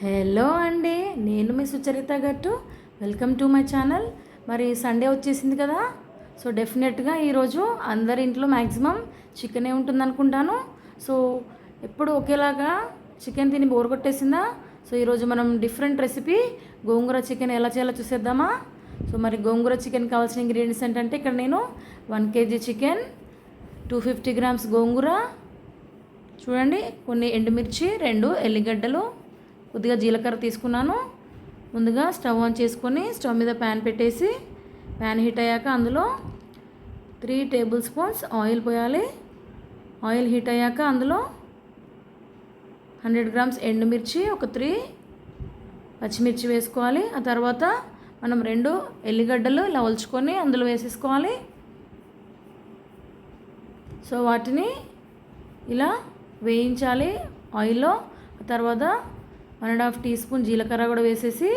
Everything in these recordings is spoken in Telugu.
హలో అండి, నేను మీ సుచరిత గట్టు. Welcome to my channel. మరి సండే వచ్చేసింది కదా, సో డెఫినెట్గా ఈరోజు అందరి ఇంట్లో మ్యాక్సిమం చికెనే ఉంటుంది అనుకుంటాను. సో ఎప్పుడు ఒకేలాగా చికెన్ తిని బోర్ కొట్టేసిందా? సో ఈరోజు మనం డిఫరెంట్ రెసిపీ గోంగూర చికెన్ ఎలా చేయాలో చూసేద్దామా? సో మరి గోంగూర చికెన్ కావాల్సిన ఇంగ్రీడియంట్స్ ఏంటంటే, ఇక్కడ నేను 1 kg చికెన్, 250 grams గోంగూర, చూడండి కొన్ని ఎండుమిర్చి, 2 ఎల్లిగడ్డలు, కొద్దిగా జీలకర్ర తీసుకున్నాను. ముందుగా స్టవ్ ఆన్ చేసుకొని స్టవ్ మీద ప్యాన్ పెట్టేసి, ప్యాన్ హీట్ అయ్యాక అందులో 3 tablespoons ఆయిల్ పోయాలి. ఆయిల్ హీట్ అయ్యాక అందులో 100 grams ఎండుమిర్చి, ఒక 3 పచ్చిమిర్చి వేసుకోవాలి. ఆ తర్వాత మనం 2 ఎల్లిగడ్డలు ఇలా ఒలుచుకొని అందులో వేసేసుకోవాలి. సో వాటిని ఇలా వేయించాలి ఆయిల్లో. ఆ తర్వాత 1.5 teaspoon జీలకర్ర కూడా వేసేసి,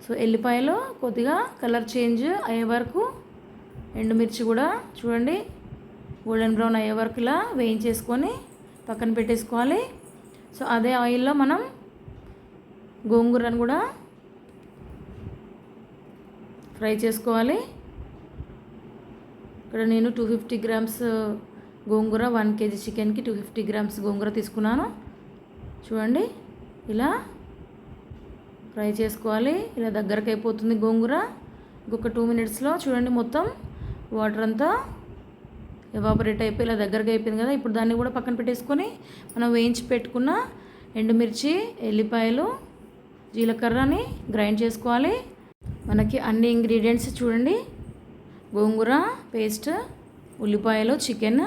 సో ఎల్లిపాయలు కొద్దిగా కలర్ చేంజ్ అయ్యే వరకు, ఎండుమిర్చి కూడా చూడండి గోల్డెన్ బ్రౌన్ అయ్యే వరకు ఇలా వేయించేసుకొని పక్కన పెట్టేసుకోవాలి. సో అదే ఆయిల్లో మనం గోంగూరను కూడా ఫ్రై చేసుకోవాలి. ఇక్కడ నేను 250 grams గోంగూర, 1 kg చికెన్కి 250 grams గోంగూర తీసుకున్నాను. చూడండి ఇలా ఫ్రై చేసుకోవాలి. ఇలా దగ్గరకు అయిపోతుంది గోంగూర. ఇంకొక 2 minutesలో చూడండి మొత్తం వాటర్ అంతా ఎవాపరేట్ అయిపోయి ఇలా దగ్గరకు అయిపోయింది కదా. ఇప్పుడు దాన్ని కూడా పక్కన పెట్టేసుకొని మనం వేయించి పెట్టుకున్న ఎండుమిర్చి, ఎల్లిపాయలు, జీలకర్రని గ్రైండ్ చేసుకోవాలి. మనకి అన్ని ఇంగ్రీడియంట్స్ చూడండి, గోంగూర పేస్ట్, ఉల్లిపాయలు, చికెన్,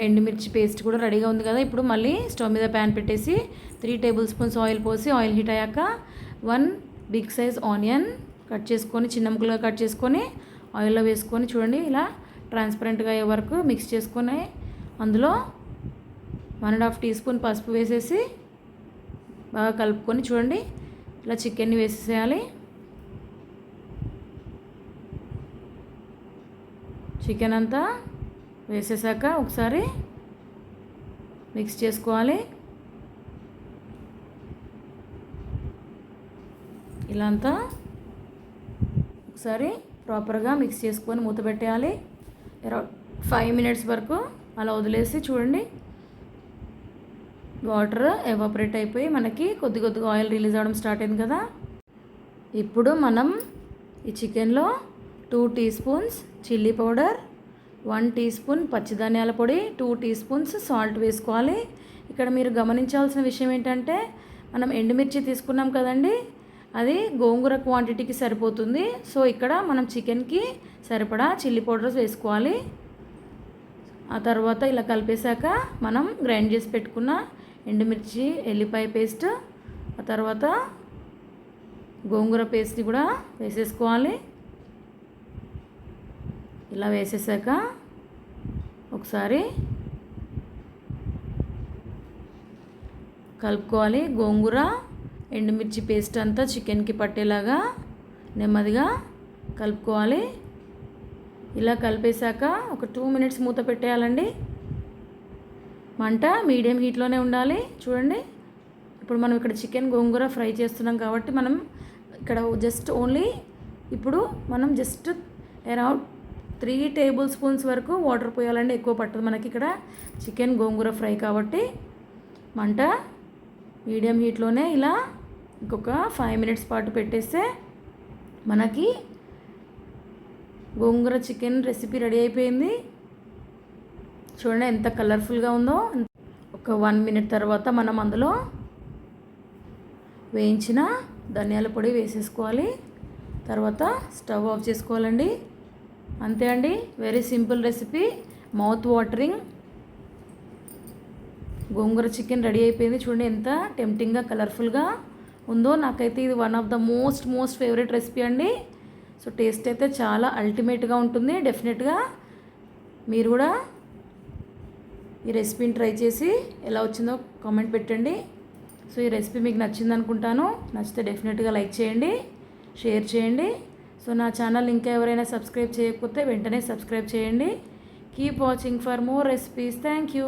ఎండుమిర్చి పేస్ట్ కూడా రెడీగా ఉంది కదా. ఇప్పుడు మళ్ళీ స్టవ్ మీద ప్యాన్ పెట్టేసి 3 tablespoons ఆయిల్ పోసి, ఆయిల్ హీట్ అయ్యాక 1 big size ఆనియన్ కట్ చేసుకొని, చిన్న ముక్కలుగా కట్ చేసుకొని ఆయిల్లో వేసుకొని చూడండి ఇలా ట్రాన్స్పరెంట్గా అయ్యే వరకు మిక్స్ చేసుకొని, అందులో 1.5 teaspoon పసుపు వేసేసి బాగా కలుపుకొని చూడండి ఇలా చికెన్ని వేసేసేయాలి. చికెన్ అంతా వేసేసాక ఒకసారి మిక్స్ చేసుకోవాలి. ఇలా అంతా ఒకసారి ప్రాపర్గా మిక్స్ చేసుకొని మూత పెట్టేయాలి. 5 minutes వరకు అలా వదిలేసి చూడండి వాటర్ ఎవాపరేట్ అయిపోయి మనకి కొద్దిగా ఆయిల్ రిలీజ్ అవ్వడం స్టార్ట్ అయింది కదా. ఇప్పుడు మనం ఈ చికెన్లో 2 teaspoons చిల్లీ పౌడర్, 1 teaspoon పచ్చిధనియాల పొడి, 2 teaspoons సాల్ట్ వేసుకోవాలి. ఇక్కడ మీరు గమనించాల్సిన విషయం ఏంటంటే, మనం ఎండుమిర్చి తీసుకున్నాం కదండి, అది గోంగూర క్వాంటిటీకి సరిపోతుంది. సో ఇక్కడ మనం చికెన్కి సరిపడా చిల్లీ పౌడర్స్ వేసుకోవాలి. ఆ తర్వాత ఇలా కలిపేశాక మనం గ్రైండ్ చేసి పెట్టుకున్న ఎండుమిర్చి, ఎల్లిపాయ పేస్ట్, ఆ తర్వాత గోంగూర పేస్ట్ని కూడా వేసేసుకోవాలి. ఇలా వేసేసాక ఒకసారి కలుపుకోవాలి. గోంగూర, ఎండుమిర్చి పేస్ట్ అంతా చికెన్కి పట్టేలాగా నెమ్మదిగా కలుపుకోవాలి. ఇలా కలిపేశాక ఒక 2 minutes మూత పెట్టేయాలండి. మంట మీడియం హీట్లోనే ఉండాలి. చూడండి ఇప్పుడు మనం ఇక్కడ చికెన్ గోంగూర ఫ్రై చేస్తున్నాం కాబట్టి మనం ఇక్కడ జస్ట్ ఓన్లీ ఇప్పుడు మనం జస్ట్ అరౌండ్ 3 tablespoons వరకు వాటర్ పోయాలండి. ఎక్కువ పట్టదు మనకి ఇక్కడ చికెన్ గోంగూర ఫ్రై కాబట్టి. మంట మీడియం హీట్లోనే ఇలా ఇంకొక 5 minutes పాటు పెట్టేస్తే మనకి గోంగూర చికెన్ రెసిపీ రెడీ అయిపోయింది. చూడండి ఎంత కలర్ఫుల్గా ఉందో. ఒక 1 minute తర్వాత మనం అందులో వేయించిన ధనియాల పొడి వేసేసుకోవాలి. తర్వాత స్టవ్ ఆఫ్ చేసుకోవాలండి. అంతే అండి, very simple recipe, mouth watering గోంగూర చికెన్ రెడీ అయిపోయింది. చూడండి ఎంత టెంప్టింగ్గా కలర్ఫుల్గా ఉందో. నాకైతే ఇది one of the most favourite recipe అండి. సో టేస్ట్ అయితే చాలా అల్టిమేట్గా ఉంటుంది. డెఫినెట్గా మీరు కూడా ఈ రెసిపీని ట్రై చేసి ఎలా వచ్చిందో కామెంట్ పెట్టండి. సో ఈ రెసిపీ మీకు నచ్చింది అనుకుంటాను. నచ్చితే డెఫినెట్గా లైక్ చేయండి, షేర్ చేయండి. సో నా ఛానల్ ఇంకా ఎవరైనా సబ్స్క్రైబ్ చేయకపోతే వెంటనే సబ్స్క్రైబ్ చేయండి. Keep watching for more recipes. Thank you.